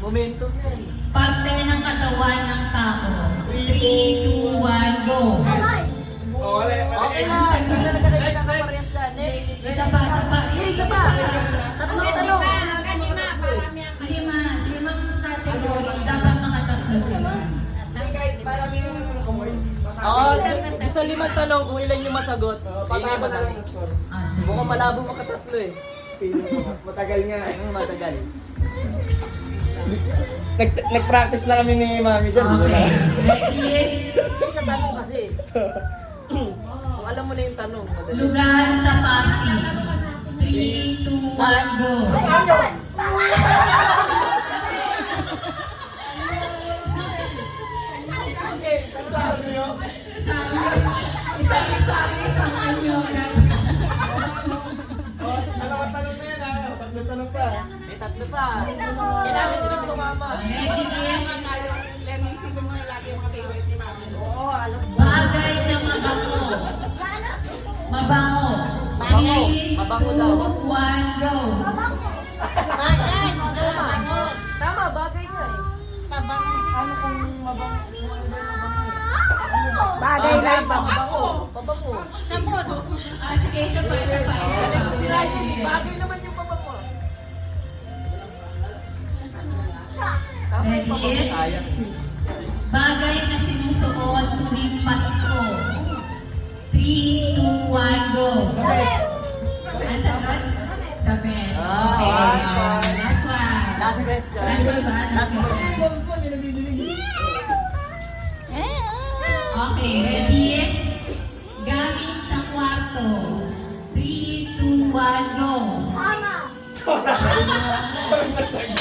Momentum yan. Parte ng katawan ng tao. 3, 2, 1, go! Okay na. Next. Next. Isa pa, isa pa. Isa pa! Tanong. Limang category. Dapat makatatlo sila. Oo, gusto 5 tanong kung ilan yung masagot. Yun yung madami. Mukhang malabo makatatlo eh. Matagal nga. Matagal. Nag-practice na kami ni Mami dyan. Okay. Ready? Yung sa tanong kasi. Kung alam mo na yung tanong, madali. Lugar sa Pasig. 3, 2, 1, go! Dalawang tanong na yan ha. Tatlong tanong pa. May 3 pa. Kailangan sila tumama. Ready? Bagay na mabango. Mabango. Mabango. 3, Mabango daw. 2, 1, go! Tama, bagay nga eh. Ano kung mabango? Bagay na Mabango. Mabango. Sige, isa pa, isa pa. Sila hindi bagay naman yung mabango. Tama yung mabango, sayang. Bagay na sinusuot tuwing Pasko. 3, 2, 1, go! Ang sagot? Damit. Okay. Last one. Last question. Last one ba? Last question. Boss mo, hindi nandidinig. Okay, ready? Gamit sa kwarto. 3, 2, 1, go!